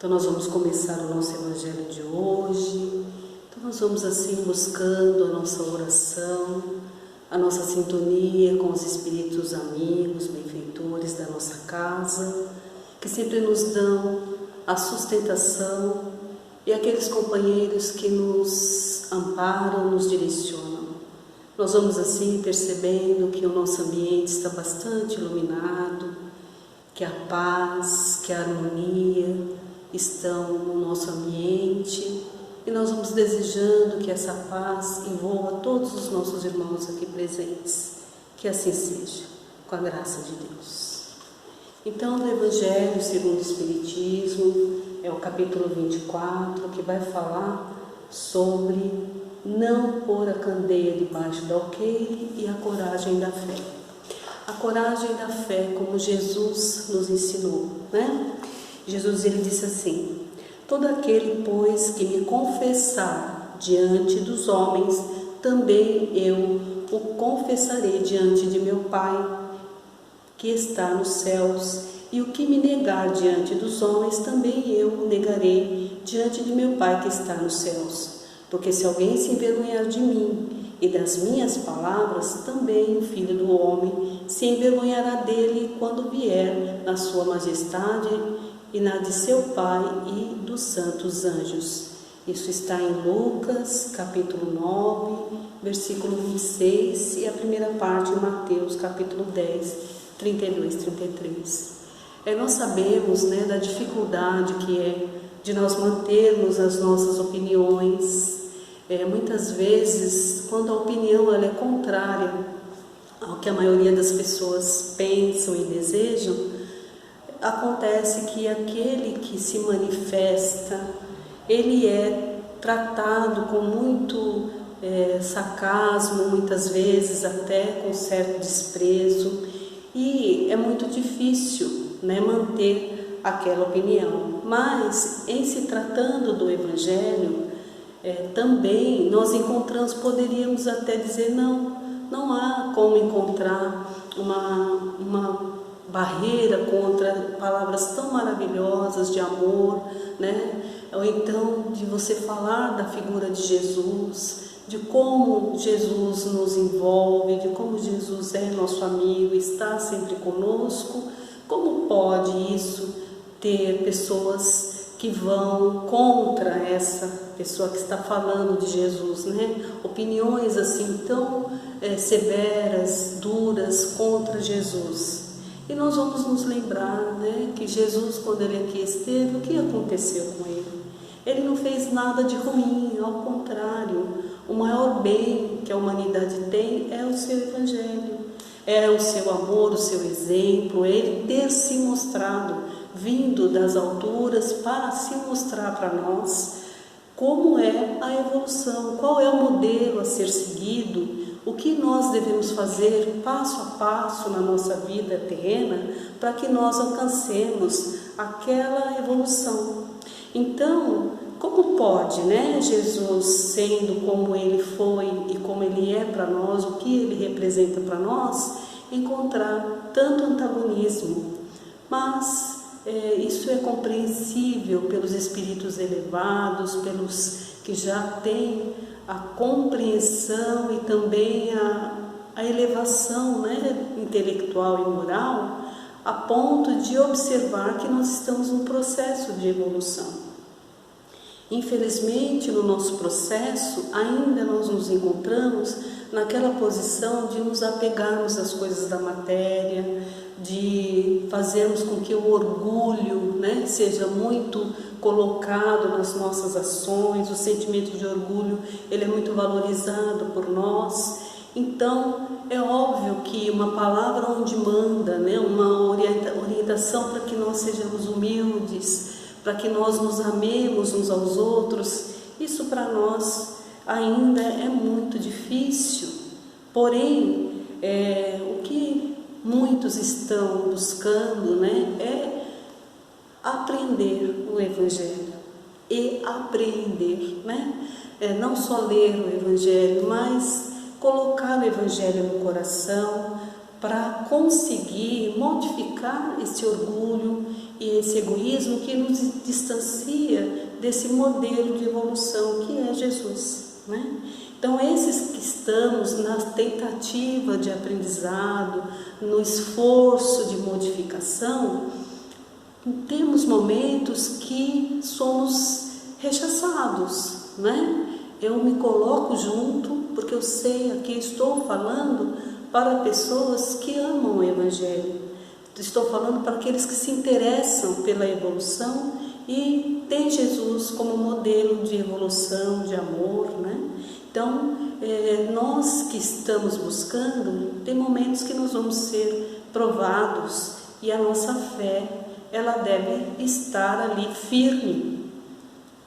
Então nós vamos começar o nosso Evangelho de hoje. Então nós vamos assim buscando a nossa oração, a nossa sintonia com os espíritos amigos, benfeitores da nossa casa, que sempre nos dão a sustentação, e aqueles companheiros que nos amparam, nos direcionam. Nós vamos assim percebendo que o nosso ambiente está bastante iluminado, que a paz, que a harmonia estão no nosso ambiente, e nós vamos desejando que essa paz envolva todos os nossos irmãos aqui presentes. Que assim seja, com a graça de Deus. Então, no Evangelho segundo o Espiritismo, é o capítulo 24, que vai falar sobre não pôr a candeia debaixo do alqueire e a coragem da fé. A coragem da fé, como Jesus nos ensinou, né? Jesus, ele disse assim: todo aquele, pois, que me confessar diante dos homens, também eu o confessarei diante de meu Pai, que está nos céus, e o que me negar diante dos homens, também eu o negarei diante de meu Pai, que está nos céus. Porque se alguém se envergonhar de mim e das minhas palavras, também o Filho do Homem se envergonhará dele quando vier na sua majestade e na de seu Pai e dos santos anjos. Isso está em Lucas, capítulo 9, versículo 26, e a primeira parte em Mateus, capítulo 10, 32, 33. Nós sabemos, né, da dificuldade que é de nós mantermos as nossas opiniões. Muitas vezes, quando a opinião ela é contrária ao que a maioria das pessoas pensam e desejam, acontece que aquele que se manifesta, ele é tratado com muito sarcasmo, muitas vezes até com certo desprezo, e é muito difícil, né, manter aquela opinião. Mas, em se tratando do Evangelho, também nós poderíamos até dizer, não há como encontrar uma barreira contra palavras tão maravilhosas de amor, né? Ou então de você falar da figura de Jesus, de como Jesus nos envolve, de como Jesus é nosso amigo, está sempre conosco. Como pode isso ter pessoas que vão contra essa pessoa que está falando de Jesus, né? Opiniões assim tão severas, duras contra Jesus. E nós vamos nos lembrar, né, que Jesus, quando ele aqui esteve, o que aconteceu com ele? Ele não fez nada de ruim, ao contrário. O maior bem que a humanidade tem é o seu Evangelho, é o seu amor, o seu exemplo, ele ter se mostrado, vindo das alturas para se mostrar para nós como é a evolução, qual é o modelo a ser seguido, o que nós devemos fazer passo a passo na nossa vida terrena para que nós alcancemos aquela evolução. Então, como pode, né, Jesus, sendo como ele foi e como ele é para nós, o que ele representa para nós, encontrar tanto antagonismo? Mas isso é compreensível pelos espíritos elevados, pelos que já têm a compreensão e também a elevação, né, intelectual e moral, a ponto de observar que nós estamos num processo de evolução. Infelizmente, no nosso processo, ainda nós nos encontramos naquela posição de nos apegarmos às coisas da matéria, de fazermos com que o orgulho, né, seja muito colocado nas nossas ações. O sentimento de orgulho, ele é muito valorizado por nós. Então, é óbvio que uma palavra onde manda, né, uma orientação para que nós sejamos humildes, para que nós nos amemos uns aos outros, isso para nós ainda é muito difícil. Porém, o que muitos estão buscando, né, é aprender o Evangelho e apreender, né? Não só ler o Evangelho, mas colocar o Evangelho no coração, para conseguir modificar esse orgulho e esse egoísmo que nos distancia desse modelo de evolução que é Jesus, né? Então, esses que estamos na tentativa de aprendizado, no esforço de modificação, temos momentos que somos rechaçados, né? Eu me coloco junto, porque eu sei, aqui estou falando para pessoas que amam o Evangelho. Estou falando para aqueles que se interessam pela evolução e têm Jesus como modelo de evolução, de amor, né? Então, nós que estamos buscando, tem momentos que nós vamos ser provados e a nossa fé, ela deve estar ali firme,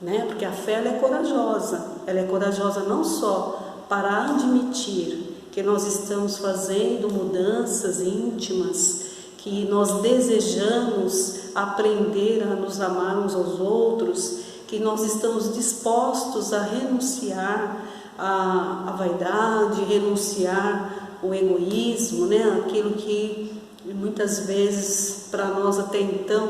né? Porque a fé ela é corajosa não só para admitir que nós estamos fazendo mudanças íntimas, que nós desejamos aprender a nos amar uns aos outros, que nós estamos dispostos a renunciar à vaidade, renunciar ao egoísmo, né? Aquilo que muitas vezes para nós até então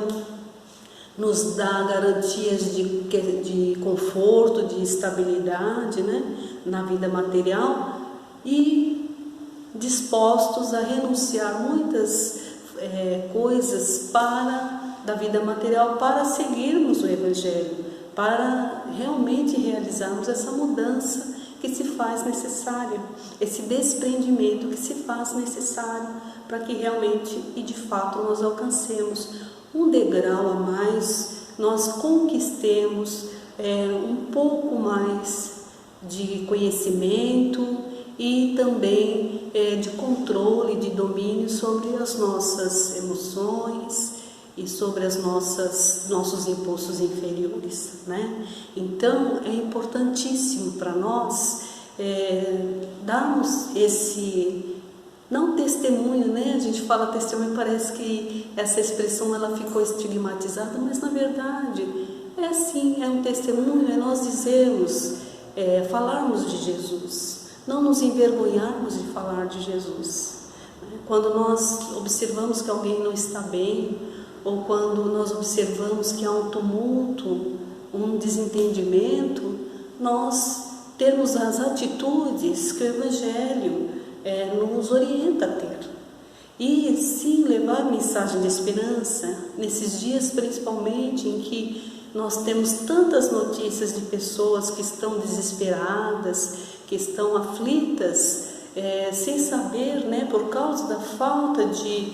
nos dá garantias de conforto, de estabilidade, né? Na vida material, e dispostos a renunciar muitas coisas da vida material para seguirmos o Evangelho, para realmente realizarmos essa mudança que se faz necessária, esse desprendimento que se faz necessário para que realmente e de fato nós alcancemos um degrau a mais, nós conquistemos um pouco mais de conhecimento e também de controle, de domínio sobre as nossas emoções e sobre nossos impulsos inferiores, né? Então é importantíssimo para nós darmos esse não testemunho, né? A gente fala testemunho, parece que essa expressão ela ficou estigmatizada, mas na verdade é assim, é um testemunho, é nós dizermos, falarmos de Jesus, não nos envergonharmos de falar de Jesus. Quando nós observamos que alguém não está bem, ou quando nós observamos que há um tumulto, um desentendimento, nós temos as atitudes que o Evangelho nos orienta a ter. E sim levar mensagem de esperança, nesses dias principalmente em que nós temos tantas notícias de pessoas que estão desesperadas, que estão aflitas, sem saber, né, por causa da falta de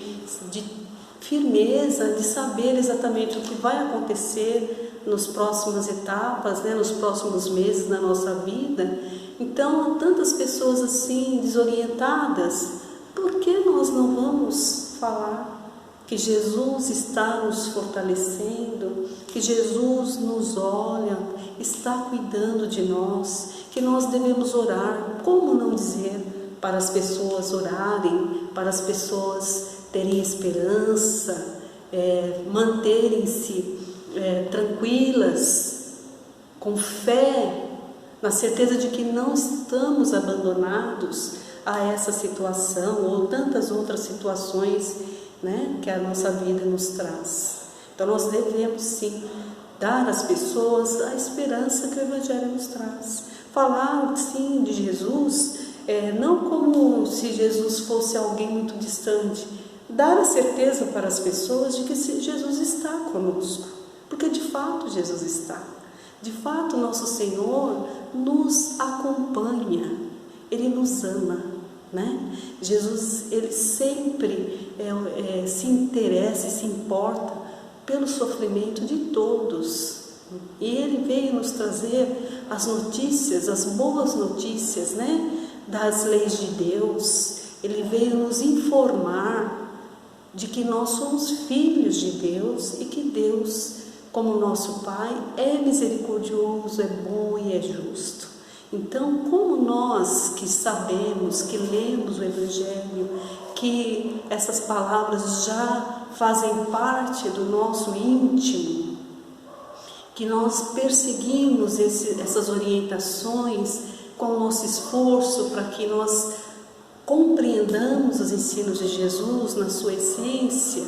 firmeza, de saber exatamente o que vai acontecer nas próximas etapas, né, nos próximos meses da nossa vida. Então, há tantas pessoas assim, desorientadas. Por que nós não vamos falar que Jesus está nos fortalecendo, que Jesus nos olha, está cuidando de nós, que nós devemos orar? Como não dizer para as pessoas orarem, para as pessoas terem esperança, manterem-se tranquilas, com fé, na certeza de que não estamos abandonados a essa situação ou tantas outras situações, né, que a nossa vida nos traz. Então nós devemos sim dar às pessoas a esperança que o Evangelho nos traz. Falar sim de Jesus, não como se Jesus fosse alguém muito distante, dar a certeza para as pessoas de que Jesus está conosco, porque de fato Jesus está. De fato, nosso Senhor nos acompanha, Ele nos ama, né? Jesus, Ele sempre se interessa e se importa pelo sofrimento de todos. E Ele veio nos trazer as notícias, as boas notícias, né, das leis de Deus. Ele veio nos informar de que nós somos filhos de Deus e que Deus, como nosso Pai, é misericordioso, é bom e é justo. Então, como nós que sabemos, que lemos o Evangelho, que essas palavras já fazem parte do nosso íntimo, que nós perseguimos essas orientações com o nosso esforço para que nós compreendamos os ensinos de Jesus na sua essência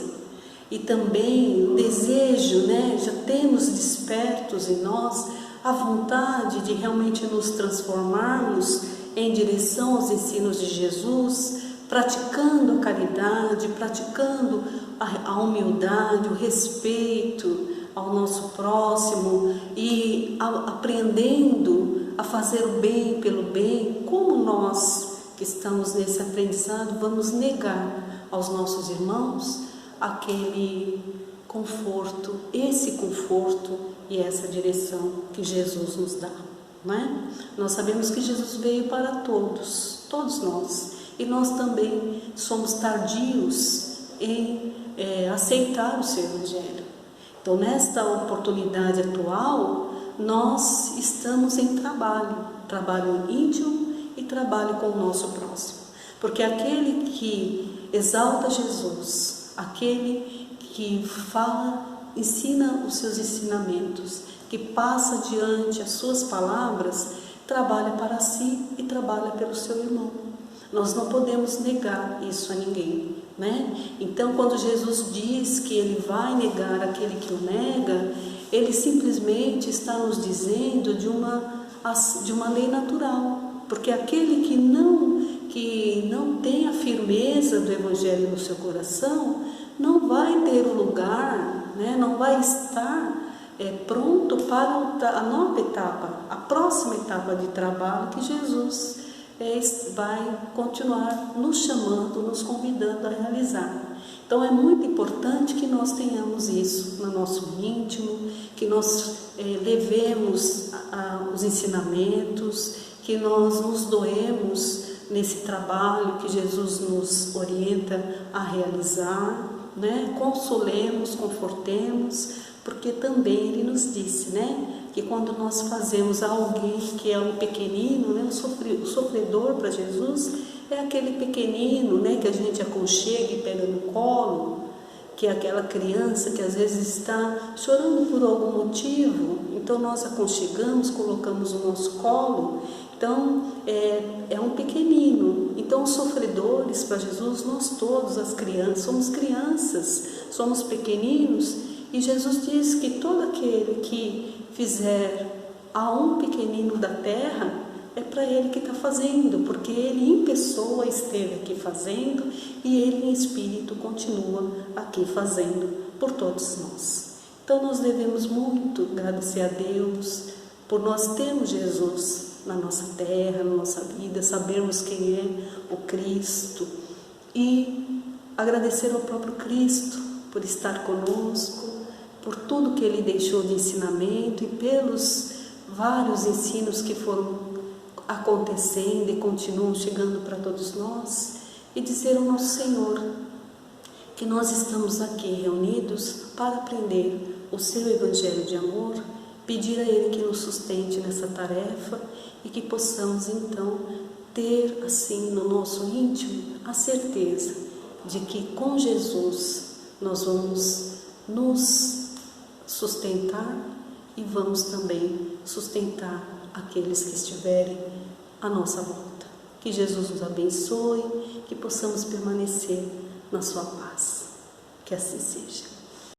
e também o desejo, já temos despertos em nós a vontade de realmente nos transformarmos em direção aos ensinos de Jesus, praticando a caridade, praticando a humildade, o respeito ao nosso próximo e aprendendo a fazer o bem pelo bem. Como nós que estamos nesse aprendizado vamos negar aos nossos irmãos aquele conforto, esse conforto e essa direção que Jesus nos dá, não é? Nós sabemos que Jesus veio para todos nós, e nós também somos tardios em aceitar o seu Evangelho. Então, nesta oportunidade atual, nós estamos em trabalho íntimo e trabalho com o nosso próximo, porque aquele que exalta Jesus, aquele que ensina os seus ensinamentos, que passa adiante as suas palavras, trabalha para si e trabalha pelo seu irmão. Nós não podemos negar isso a ninguém, né? Então, quando Jesus diz que Ele vai negar aquele que o nega, Ele simplesmente está nos dizendo de uma lei natural, porque aquele que não tem a firmeza do Evangelho no seu coração, não vai ter o lugar, não vai estar pronto para a nova etapa, a próxima etapa de trabalho que Jesus vai continuar nos chamando, nos convidando a realizar. Então é muito importante que nós tenhamos isso no nosso íntimo, que nós levemos os ensinamentos, que nós nos doemos nesse trabalho que Jesus nos orienta a realizar, consolemos, confortemos, porque também Ele nos disse, que quando nós fazemos a alguém que é um pequenino, o sofredor para Jesus é aquele pequenino, que a gente aconchega e pega no colo, que é aquela criança que às vezes está chorando por algum motivo, então nós aconchegamos, colocamos no nosso colo. Então é um pequenino. Então os sofredores para Jesus, nós todos, as crianças, somos pequeninos, e Jesus diz que todo aquele que fizer a um pequenino da terra, é para Ele que está fazendo, porque Ele em pessoa esteve aqui fazendo, e Ele em espírito continua aqui fazendo por todos nós. Então nós devemos muito agradecer a Deus por nós termos Jesus na nossa terra, na nossa vida, sabermos quem é o Cristo, e agradecer ao próprio Cristo por estar conosco, por tudo que Ele deixou de ensinamento e pelos vários ensinos que foram acontecendo e continuam chegando para todos nós, e dizer ao nosso Senhor que nós estamos aqui reunidos para aprender o seu Evangelho de amor, pedir a Ele que nos sustente nessa tarefa e que possamos então ter assim no nosso íntimo a certeza de que com Jesus nós vamos nos sustentar e vamos também sustentar aqueles que estiverem à nossa volta. Que Jesus nos abençoe, que possamos permanecer na sua paz. Que assim seja.